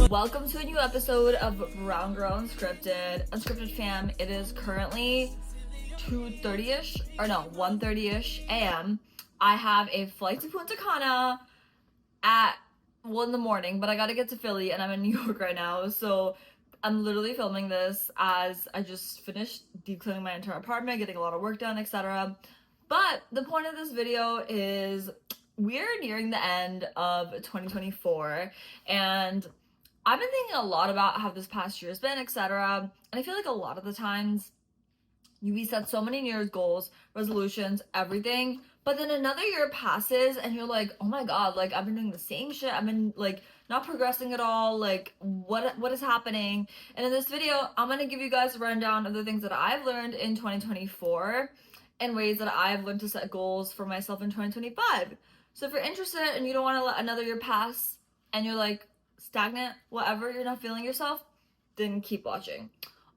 Welcome to a new episode of Brown Girl Unscripted fam. It is currently 2:30ish, or no, 1:30ish a.m. I have a flight to Punta Cana at 1 in the morning, but I gotta get to Philly and I'm in New York right now, so I'm literally filming this as I just finished deep cleaning my entire apartment, getting a lot of work done, etc. But the point of this video is we're nearing the end of 2024 and I've been thinking a lot about how this past year has been, etc. And I feel like a lot of the times we set so many New Year's goals, resolutions, everything, but then another year passes and you're like, oh my god, like I've been doing the same shit, I've been like not progressing at all, like what is happening? And in this video, I'm gonna give you guys a rundown of the things that I've learned in 2024 and ways that I've learned to set goals for myself in 2025. So if you're interested and you don't want to let another year pass and you're like stagnant, whatever, you're not feeling yourself, then keep watching.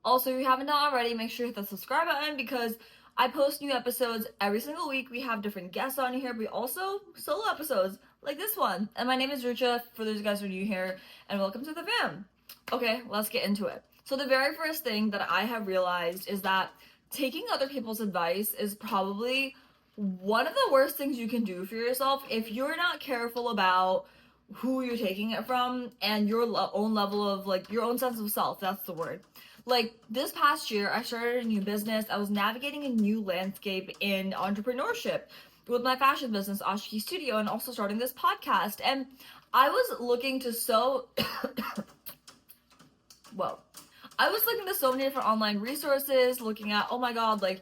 Also, if you haven't done already, make sure you hit the subscribe button because I post new episodes every single week. We have different guests on here, but also solo episodes like this one. And my name is Rucha, for those guys who are new here, and welcome to the fam. Okay, let's get into it. So the very first thing that I have realized is that taking other people's advice is probably one of the worst things you can do for yourself if you're not careful about who you're taking it from and your own level of, like, your own sense of self. That's the word. Like, this past year, I started a new business. I was navigating a new landscape in entrepreneurship with my fashion business, Ashki Studio, and also starting this podcast. And I was looking to I was looking to so many different online resources, looking at, oh my god, like,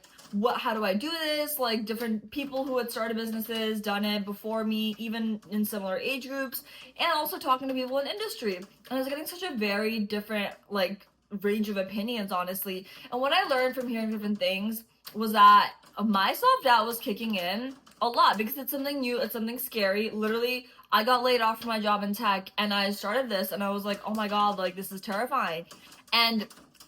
how do I do this? Like, different people who had started businesses, done it before me, even in similar age groups, and also talking to people in industry. And I was getting such a very different, like, range of opinions, honestly. And what I learned from hearing different things was that my self-doubt was kicking in a lot because it's something new, it's something scary. Literally, I got laid off from my job in tech and I started this and I was like, oh my god, like, this is terrifying. And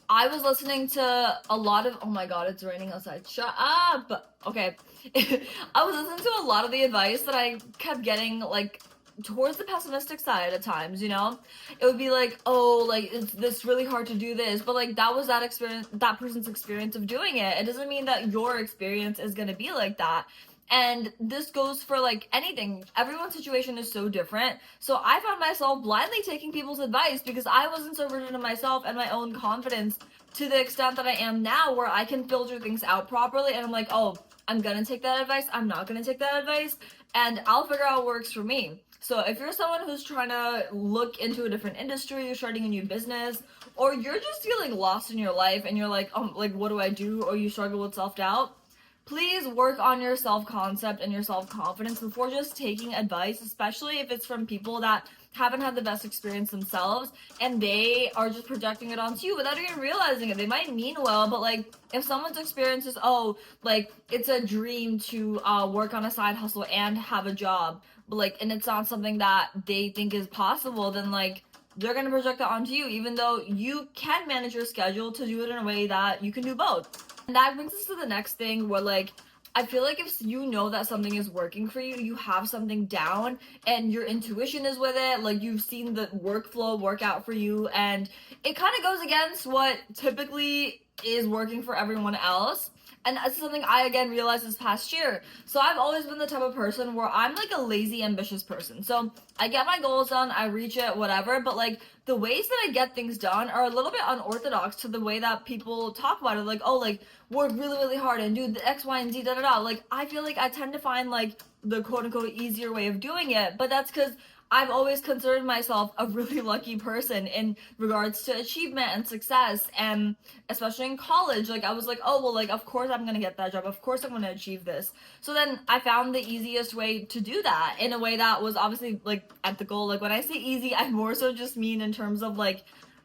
I was listening to a lot of, oh my god, it's raining outside, shut up. Okay. I was listening to a lot of the advice that I kept getting, like, towards the pessimistic side at times, you know? It would be like, oh, like, it's this really hard to do this, but like that was that experience, that person's experience of doing it. It doesn't mean that your experience is gonna be like that. And this goes for like anything. Everyone's situation is so different. So I found myself blindly taking people's advice because I wasn't so rooted in myself and my own confidence to the extent that I am now, where I can filter things out properly. And I'm like, oh, I'm gonna take that advice, I'm not gonna take that advice, and I'll figure out what works for me. So if you're someone who's trying to look into a different industry, you're starting a new business, or you're just feeling lost in your life and you're like, like, what do I do? Or you struggle with self-doubt, please work on your self-concept and your self-confidence before just taking advice, especially if it's from people that haven't had the best experience themselves and they are just projecting it onto you without even realizing it. They might mean well, but like, if someone's experience is, oh, like, it's a dream to work on a side hustle and have a job, but like, and it's not something that they think is possible, then like, they're gonna project that onto you, even though you can manage your schedule to do it in a way that you can do both. And that brings us to the next thing, where like, I feel like if you know that something is working for you, you have something down and your intuition is with it, like you've seen the workflow work out for you, and it kind of goes against what typically is working for everyone else. And that's something I, again, realized this past year. So I've always been the type of person where I'm like a lazy, ambitious person. So I get my goals done, I reach it, whatever. But like, the ways that I get things done are a little bit unorthodox to the way that people talk about it. Like, oh, like, work really, really hard and do the X, Y, and Z, da-da-da. Like, I feel like I tend to find like the quote-unquote easier way of doing it. But that's because I've always considered myself a really lucky person in regards to achievement and success, and especially in college, like, I was like, oh, well, like, of course I'm gonna get that job, of course I'm gonna achieve this. So then I found the easiest way to do that in a way that was obviously, like, ethical. Like, when I say easy, I more so just mean in terms of, like,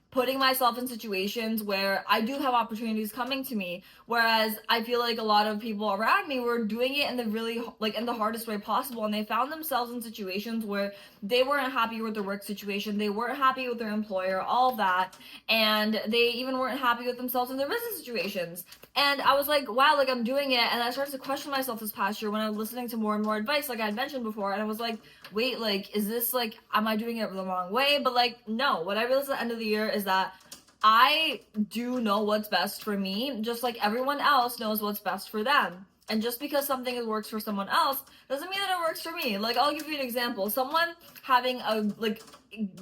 putting myself in situations where I do have opportunities coming to me, whereas I feel like a lot of people around me were doing it in the really, like, in the hardest way possible, and they found themselves in situations where they weren't happy with their work situation, they weren't happy with their employer, all of that, and they even weren't happy with themselves in their business situations. And I was like, wow, like, I'm doing it, and I started to question myself this past year when I was listening to more and more advice, like I had mentioned before, and I was like, wait, like, is this, like, am I doing it the wrong way? But, like, no, what I realized at the end of the year is that I do know what's best for me, just like everyone else knows what's best for them. And just because something works for someone else doesn't mean that it works for me. Like, I'll give you an example. Someone having a, like,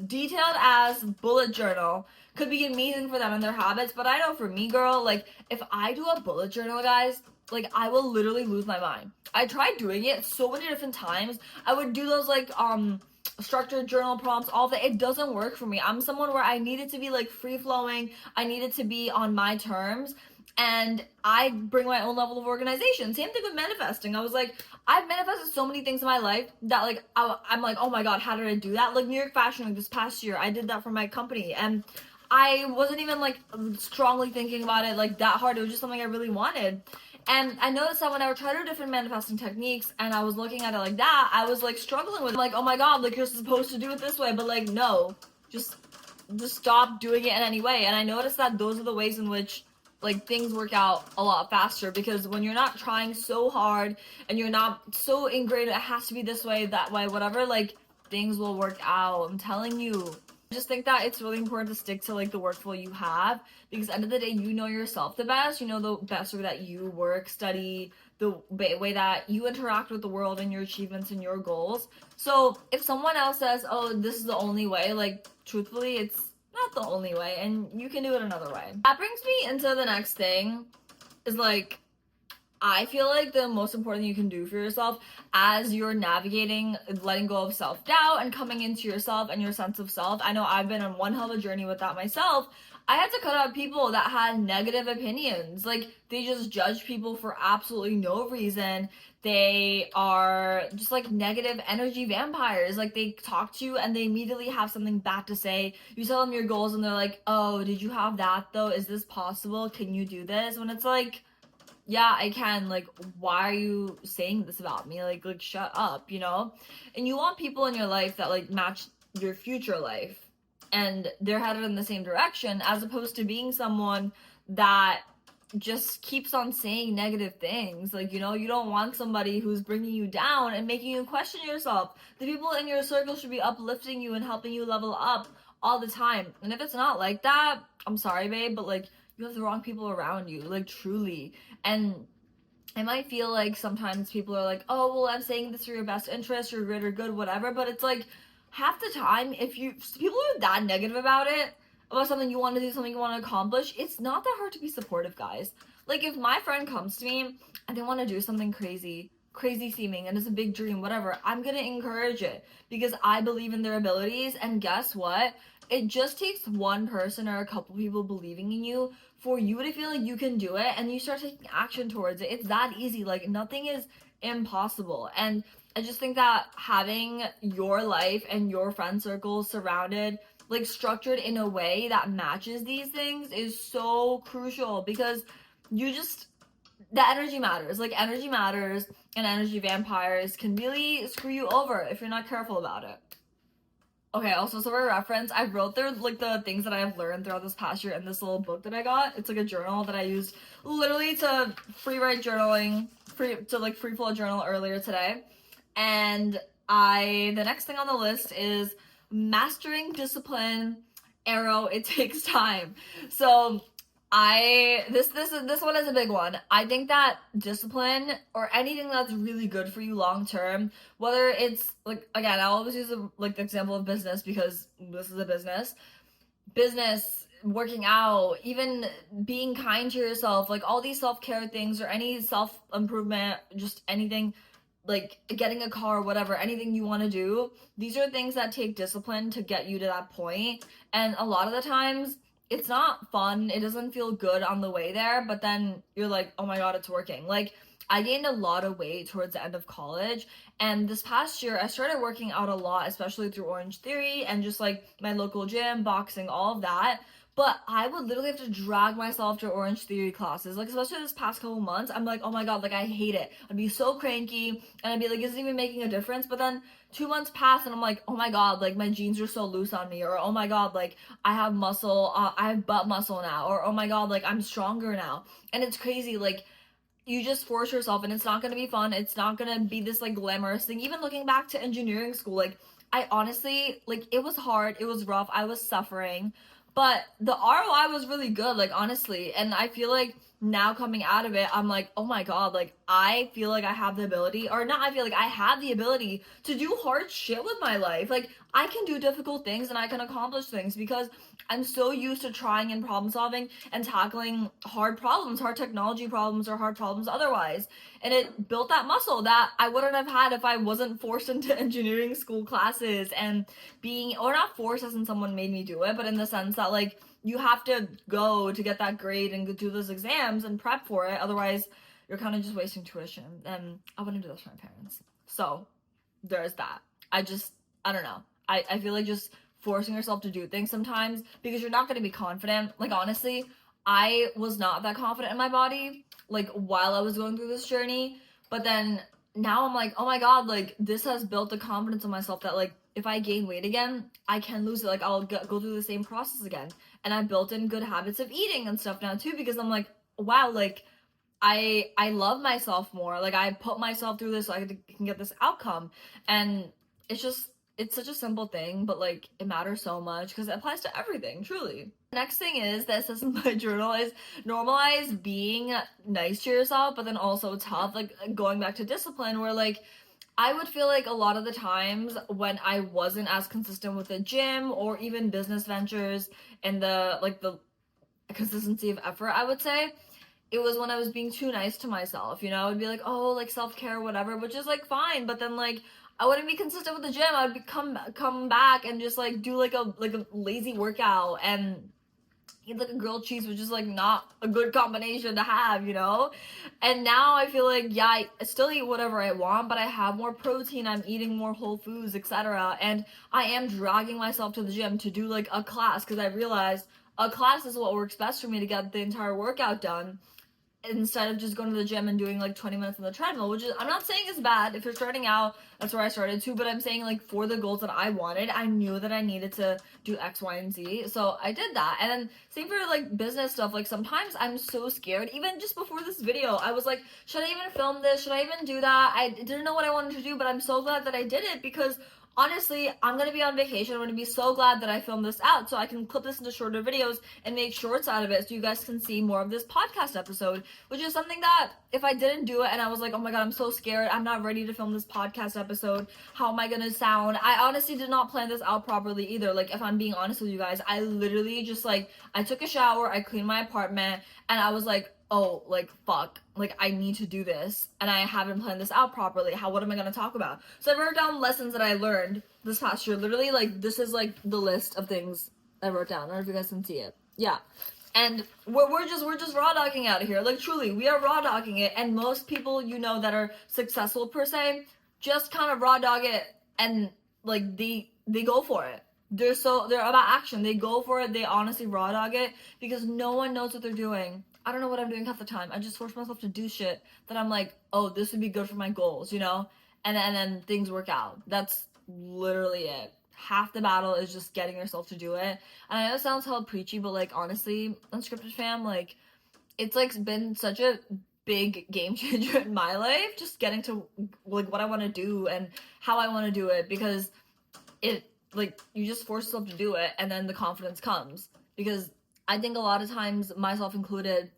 detailed as bullet journal could be amazing for them and their habits, but I know for me, girl, like, if I do a bullet journal, guys, like, I will literally lose my mind. I tried doing it so many different times. I would do those, like, structured journal prompts, all that. It doesn't work for me. I'm someone where I need it to be, like, free flowing. I need it to be on my terms. And I bring my own level of organization. Same thing with manifesting. I was like, I've manifested so many things in my life that, like, I'm like, oh my god, how did I do that? Like, New York Fashion Week this past year, I did that for my company, and I wasn't even, like, strongly thinking about it, like, that hard. It was just something I really wanted. And I noticed that when I would try to do different manifesting techniques and I was looking at it like that, I was, like, struggling with it. Like, oh my god, like, you're supposed to do it this way, but, like, no, just stop doing it in any way. And I noticed that those are the ways in which, like, things work out a lot faster, because when you're not trying so hard and you're not so ingrained, it has to be this way, that way, whatever, like, things will work out. I'm telling you. I just think that it's really important to stick to, like, the workflow you have, because at the end of the day, you know yourself the best. You know the best way that you work, study, the way that you interact with the world and your achievements and your goals. So if someone else says, oh, this is the only way, like, truthfully, it's not the only way, and you can do it another way. That brings me into the next thing, is, like, I feel like the most important thing you can do for yourself as you're navigating letting go of self-doubt and coming into yourself and your sense of self. I know I've been on one hell of a journey with that myself. I had to cut out people that had negative opinions. Like, they just judge people for absolutely no reason. They are just, like, negative energy vampires. Like, they talk to you and they immediately have something bad to say. You tell them your goals and they're like, oh, did you have that though? Is this possible? Can you do this? When it's like, yeah, I can. Like, why are you saying this about me? Like, shut up, you know? And you want people in your life that, like, match your future life and they're headed in the same direction, as opposed to being someone that just keeps on saying negative things. Like, you know, you don't want somebody who's bringing you down and making you question yourself. The people in your circle should be uplifting you and helping you level up all the time. And if it's not like that, I'm sorry, babe, but, like, you have the wrong people around you, like, truly. And I might feel like sometimes people are like, oh, well, I'm saying this for your best interest, your greater good, whatever, but it's like, half the time, if people are that negative about it, about something you want to do, something you want to accomplish, it's not that hard to be supportive, guys. Like, if my friend comes to me and they want to do something crazy seeming, and it's a big dream, whatever, I'm gonna encourage it, because I believe in their abilities, and guess what? It just takes one person or a couple people believing in you for you to feel like you can do it, and you start taking action towards it. It's that easy. Like, nothing is impossible. And I just think that having your life and your friend circle surrounded, like, structured in a way that matches these things is so crucial, because you just, the energy matters. Like, energy matters, and energy vampires can really screw you over if you're not careful about it. Okay, also, so for reference, I wrote there, like, the things that I've learned throughout this past year in this little book that I got. It's, like, a journal that I used literally to free write journaling, free flow journal earlier today. And the next thing on the list is mastering discipline, arrow, it takes time. So this one is a big one. I think that discipline, or anything that's really good for you long term, whether it's, like, again, I always use the example of business, because this is a business, working out, even being kind to yourself, like, all these self-care things, or any self-improvement, just anything, like getting a car, whatever, anything you want to do, these are things that take discipline to get you to that point. And a lot of the times, it's not fun. It doesn't feel good on the way there, but then you're like, oh my God, it's working. Like, I gained a lot of weight towards the end of college, and this past year I started working out a lot, especially through Orange Theory and just like my local gym, boxing, all of that. But I would literally have to drag myself to Orange Theory classes. Like, especially this past couple months, I'm like, oh my God, like I hate it. I'd be so cranky, and I'd be like, is it even making a difference? But then 2 months pass, and I'm like, oh my God, like my jeans are so loose on me, or oh my God, like I have muscle, I have butt muscle now, or oh my God, like I'm stronger now. And it's crazy, like you just force yourself, and it's not going to be fun. It's not going to be this like glamorous thing. Even looking back to engineering school, like I honestly, like it was hard, it was rough, I was suffering, but the ROI was really good, like honestly. And I feel like now coming out of it, I'm like, oh my God, like I feel like I have the ability, or not, I feel like I have the ability to do hard shit with my life. Like I can do difficult things and I can accomplish things because I'm so used to trying and problem solving and tackling hard problems, hard technology problems, or hard problems otherwise. And it built that muscle that I wouldn't have had if I wasn't forced into engineering school classes and being, or not forced as in someone made me do it, but in the sense that like you have to go to get that grade and do those exams and prep for it. Otherwise, you're kind of just wasting tuition. And I wouldn't do this for my parents. So there's that. I don't know. I feel like just forcing yourself to do things sometimes because you're not going to be confident. Like, honestly, I was not that confident in my body, like, while I was going through this journey. But then now I'm like, oh my God, like, this has built the confidence in myself that, like, if I gain weight again, I can lose it. Like, I'll go through the same process again. And I built in good habits of eating and stuff now, too, because I'm like, wow, like, I love myself more. Like I put myself through this so I can get this outcome. And it's just it's such a simple thing, but like it matters so much because it applies to everything, truly. Next thing is that says in my journal is normalize being nice to yourself, but then also tough. Like going back to discipline, where like I would feel like a lot of the times when I wasn't as consistent with the gym or even business ventures and the consistency of effort, I would say it was when I was being too nice to myself, you know? I'd be like, oh, like self-care, whatever, which is like fine, but then like I wouldn't be consistent with the gym. I would come back and just like do like a lazy workout and eat like a grilled cheese, which is like not a good combination to have, you know? And now I feel like, yeah, I still eat whatever I want, but I have more protein, I'm eating more whole foods, etc. And I am dragging myself to the gym to do like a class because I realized a class is what works best for me to get the entire workout done instead of just going to the gym and doing like 20 minutes on the treadmill, which is, I'm not saying is bad. If you're starting out, that's where I started too, but I'm saying like for the goals that I wanted, I knew that I needed to do X, Y, and Z. So I did that. And then same for like business stuff. Like sometimes I'm so scared. Even just before this video, I was like, should I even film this? Should I even do that? I didn't know what I wanted to do, but I'm so glad that I did it because honestly, I'm gonna be on vacation. I'm gonna be so glad that I filmed this out so I can clip this into shorter videos and make shorts out of it so you guys can see more of this podcast episode, which is something that if I didn't do it and I was like, oh my God, I'm so scared, I'm not ready to film this podcast episode, how am I gonna sound? I honestly did not plan this out properly either. Like, if I'm being honest with you guys, I literally just like, I took a shower, I cleaned my apartment, and I was like, oh, like, fuck, like, I need to do this, and I haven't planned this out properly. What am I gonna talk about? So I wrote down lessons that I learned this past year. Literally, like, this is, like, the list of things I wrote down. I don't know if you guys can see it. Yeah. And we're just raw dogging out of here. Like, truly, we are raw dogging it, and most people, you know, that are successful, per se, just kind of raw dog it, and, like, they go for it. They're about action. They go for it. They honestly raw dog it because no one knows what they're doing. I don't know what I'm doing half the time. I just force myself to do shit that I'm like, oh, this would be good for my goals, you know? And then things work out. That's literally it. Half the battle is just getting yourself to do it. And I know it sounds hella preachy, but like honestly, Unscripted fam, like it's like been such a big game changer in my life, just getting to like what I want to do and how I want to do it, because it like you just force yourself to do it and then the confidence comes. Because I think a lot of times, myself included,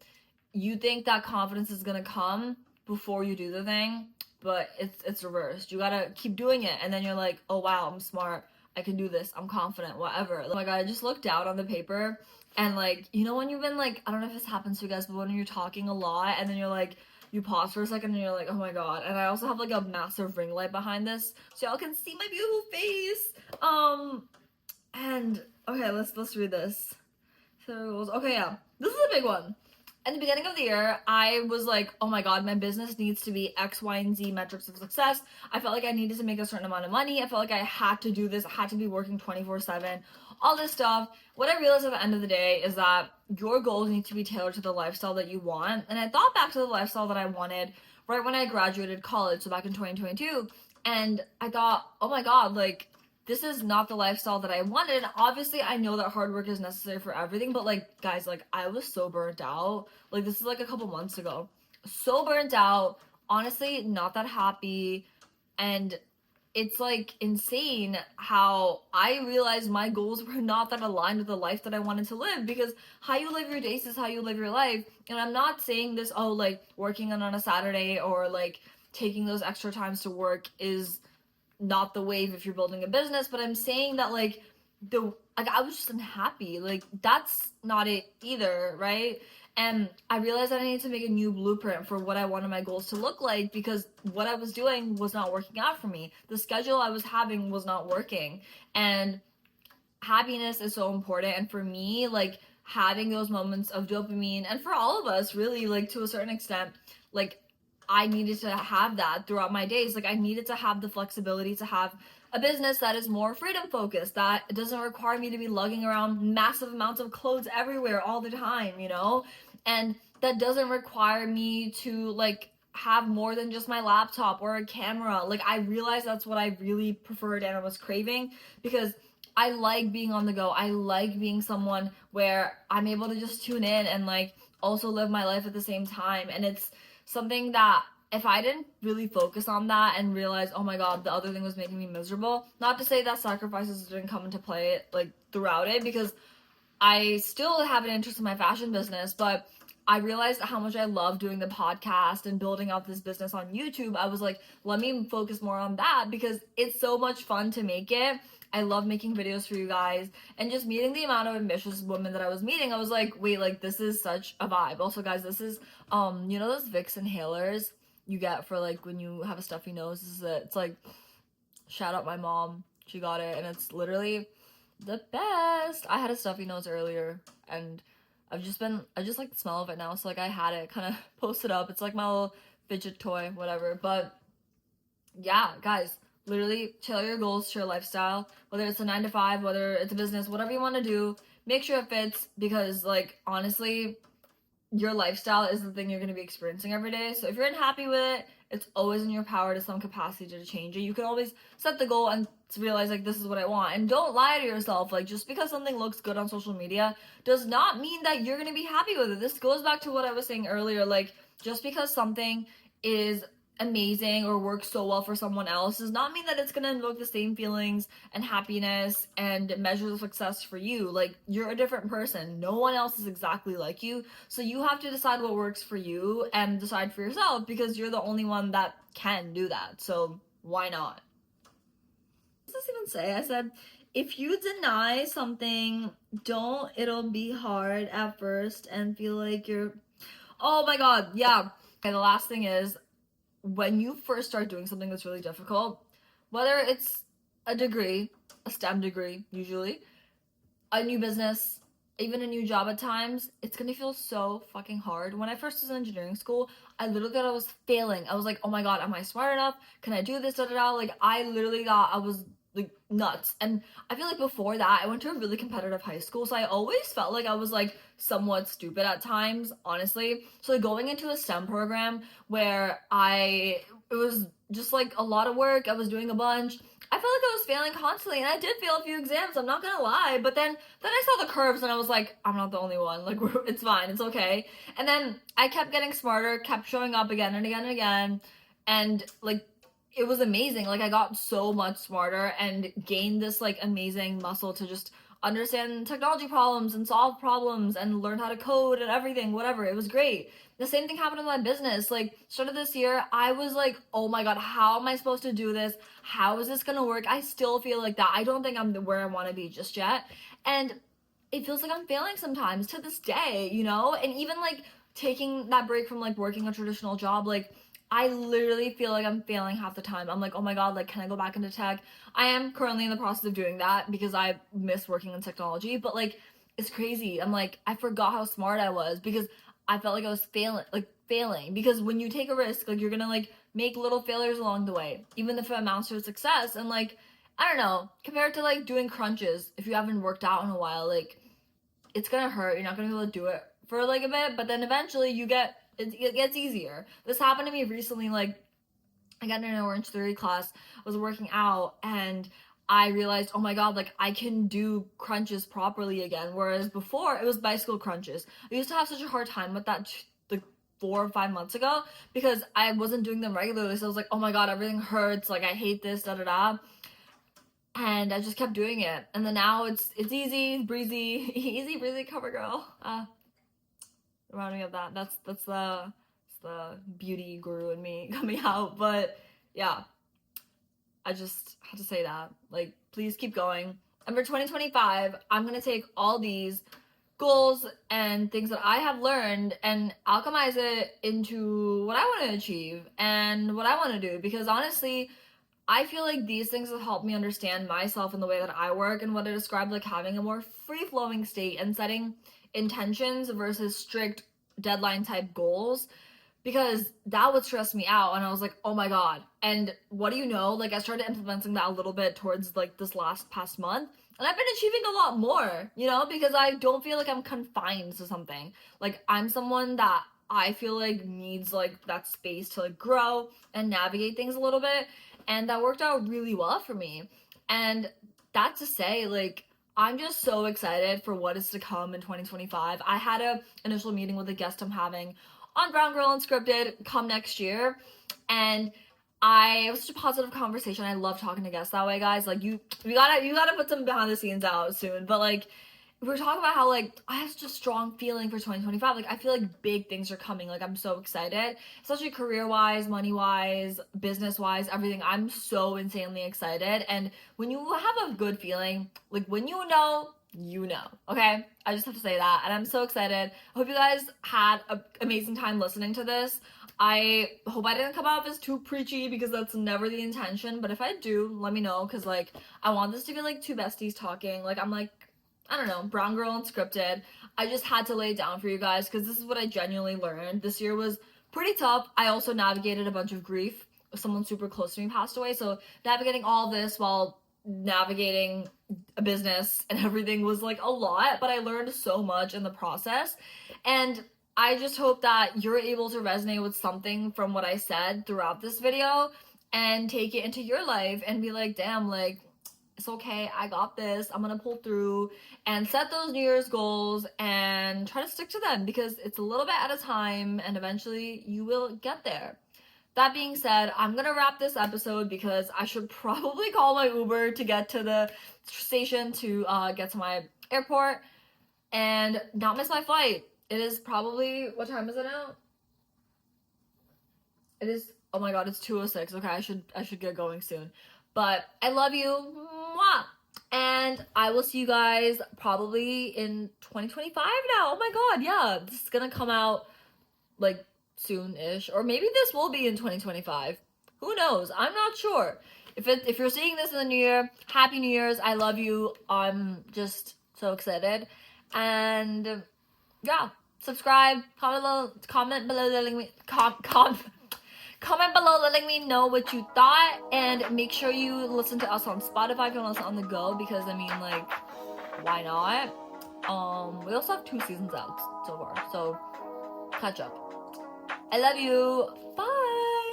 you think that confidence is gonna come before you do the thing, but it's reversed. You gotta keep doing it, and then you're like, oh wow, I'm smart, I can do this, I'm confident, whatever. Oh my God, I just looked down on the paper, and like, you know when you've been like, I don't know if this happens to you guys, but when you're talking a lot, and then you're like, you pause for a second, and you're like, oh my God. And I also have like a massive ring light behind this, so y'all can see my beautiful face. And okay, let's read this. goals. Okay, yeah. This is a big one. In the beginning of the year, I was like, oh my god, my business needs to be X, Y, and Z metrics of success. I felt like I needed to make a certain amount of money. I felt like I had to do this. I had to be working 24/7, all this stuff. What I realized at the end of the day is that your goals need to be tailored to the lifestyle that you want. And I thought back to the lifestyle that I wanted right when I graduated college, so back in 2022. And I thought, oh my god, like, this is not the lifestyle that I wanted. Obviously, I know that hard work is necessary for everything, but like, guys, like, I was so burnt out. Like, this is like a couple months ago. So burnt out. Honestly, not that happy. And it's like insane how I realized my goals were not that aligned with the life that I wanted to live, because how you live your days is how you live your life. And I'm not saying this, oh, like, working on a Saturday or like taking those extra times to work is not the wave if you're building a business, but I'm saying that like I was just unhappy. Like, that's not it either, right? And I realized that I needed to make a new blueprint for what I wanted my goals to look like, because what I was doing was not working out for me. The schedule I was having was not working. And happiness is so important. And for me, like, having those moments of dopamine, and for all of us really, like, to a certain extent, like, I needed to have that throughout my days. Like, I needed to have the flexibility to have a business that is more freedom focused, that doesn't require me to be lugging around massive amounts of clothes everywhere all the time, you know? And that doesn't require me to like have more than just my laptop or a camera. Like, I realized that's what I really preferred and I was craving, because I like being on the go. I like being someone where I'm able to just tune in and like also live my life at the same time. And it's something that if I didn't really focus on that and realize, oh my god, the other thing was making me miserable, not to say that sacrifices didn't come into play like throughout it, because I still have an interest in my fashion business, but I realized how much I love doing the podcast and building out this business on YouTube. I was like, let me focus more on that, because it's so much fun to make it. I love making videos for you guys, and just meeting the amount of ambitious women that I was meeting, I was like, wait, like, this is such a vibe. Also, guys, this is you know those Vicks inhalers you get for like when you have a stuffy nose? This is it. It's like, shout out my mom, she got it, and it's literally the best. I had a stuffy nose earlier, and I just like the smell of it now, so like I had it kind of posted up. It's like my little fidget toy, whatever. But yeah, guys, literally tailor your goals to your lifestyle, whether it's a 9 to 5, whether it's a business, whatever you want to do, make sure it fits, because like, honestly, your lifestyle is the thing you're going to be experiencing every day. So if you're unhappy with it, it's always in your power to some capacity to change it. You can always set the goal and realize, like, this is what I want. And don't lie to yourself. Like, just because something looks good on social media does not mean that you're going to be happy with it. This goes back to what I was saying earlier. Like, just because something is amazing or works so well for someone else does not mean that it's going to invoke the same feelings and happiness and measures of success for you. Like, you're a different person. No one else is exactly like you. So you have to decide what works for you and decide for yourself, because you're the only one that can do that. So why not? What does this even say? I said, if you deny something, don't, it'll be hard at first and feel like you're, oh my god, yeah. Okay, the last thing is, when you first start doing something that's really difficult, whether it's a degree, a STEM degree, usually, a new business, even a new job at times, it's gonna feel so fucking hard. When I first was in engineering school, I literally thought I was failing. I was like, oh my god, am I smart enough? Can I do this? Da da da. Like, I literally thought I was like nuts. And I feel like before that, I went to a really competitive high school, so I always felt like I was like somewhat stupid at times, honestly. So like, going into a STEM program where it was just like a lot of work, I was doing a bunch, I felt like I was failing constantly, and I did fail a few exams, I'm not gonna lie, but then I saw the curves and I was like, I'm not the only one, like, it's fine, it's okay. And then I kept getting smarter, kept showing up again and again and again, and like, it was amazing. Like, I got so much smarter and gained this like amazing muscle to just understand technology problems and solve problems and learn how to code and everything, whatever. It was great. The same thing happened in my business. Like, started this year, I was like, oh my god, how am I supposed to do this? How is this gonna work? I still feel like that. I don't think I'm where I want to be just yet. And it feels like I'm failing sometimes to this day, you know? And even like taking that break from like working a traditional job, like, I literally feel like I'm failing half the time. I'm like, oh my god, like, can I go back into tech? I am currently in the process of doing that because I miss working in technology, but like, it's crazy. I'm like, I forgot how smart I was because I felt like I was failing. Because when you take a risk, like, you're gonna like make little failures along the way, even if it amounts to a success. And like, I don't know, compared to like doing crunches, if you haven't worked out in a while, like, it's gonna hurt. You're not gonna be able to do it for like a bit, but then eventually it gets easier. This happened to me recently. Like, I got in an Orange Theory class, I was working out, and I realized, oh my god, like, I can do crunches properly again. Whereas before, it was bicycle crunches. I used to have such a hard time with that, like, 4 or 5 months ago, because I wasn't doing them regularly. So I was like, oh my god, everything hurts. Like, I hate this, da da da. And I just kept doing it. And then now it's easy, breezy, easy, breezy, cover girl. Reminding me of that. That's the beauty guru in me coming out. But yeah, I just had to say that. Like, please keep going. And for 2025, I'm gonna take all these goals and things that I have learned and alchemize it into what I want to achieve and what I want to do. Because honestly, I feel like these things have helped me understand myself and the way that I work, and what I describe like having a more free-flowing state and setting intentions versus strict deadline type goals, because that would stress me out. And I was like, oh my god. And what do you know, like, I started implementing that a little bit towards like this past month, and I've been achieving a lot more, you know, because I don't feel like I'm confined to something. Like, I'm someone that I feel like needs like that space to like grow and navigate things a little bit, and that worked out really well for me. And that to say, like, I'm just so excited for what is to come in 2025. I had a initial meeting with a guest I'm having on Brown Girl Unscripted come next year, and it was such a positive conversation. I love talking to guests that way, guys. Like, you gotta put some behind the scenes out soon. But like, we were talking about how like I have such a strong feeling for 2025. Like, I feel like big things are coming. Like, I'm so excited, especially career-wise, money-wise, business-wise, everything. I'm so insanely excited. And when you have a good feeling, like, when you know, okay? I just have to say that. And I'm so excited. I hope you guys had an amazing time listening to this. I hope I didn't come off as too preachy, because that's never the intention. But if I do, let me know, because like, I want this to be like two besties talking. Like, I'm like, I don't know, Brown Girl Unscripted. I just had to lay it down for you guys, because this is what I genuinely learned. This year was pretty tough. I also navigated a bunch of grief. Someone super close to me passed away, so navigating all this while navigating a business and everything was like a lot, but I learned so much in the process. And I just hope that you're able to resonate with something from what I said throughout this video and take it into your life and be like, damn, like, it's okay, I got this, I'm gonna pull through, and set those New Year's goals and try to stick to them, because it's a little bit at a time and eventually you will get there. That being said, I'm gonna wrap this episode, because I should probably call my Uber to get to the station to get to my airport and not miss my flight. It is probably, what time is it now? It is, oh my god, it's 2:06. Okay, I should get going soon. But I love you. Mwah! And I will see you guys probably in 2025 now. Oh my god, yeah. This is gonna come out like soon-ish. Or maybe this will be in 2025. Who knows? I'm not sure. If you're seeing this in the new year, Happy New Year's. I love you. I'm just so excited. And yeah, subscribe, comment below letting me comment below letting me know what you thought, and make sure you listen to us on Spotify if you want to listen on the go, because I mean, like, why not? We also have 2 seasons out so far, so catch up. I love you. Bye.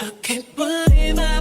I can't believe I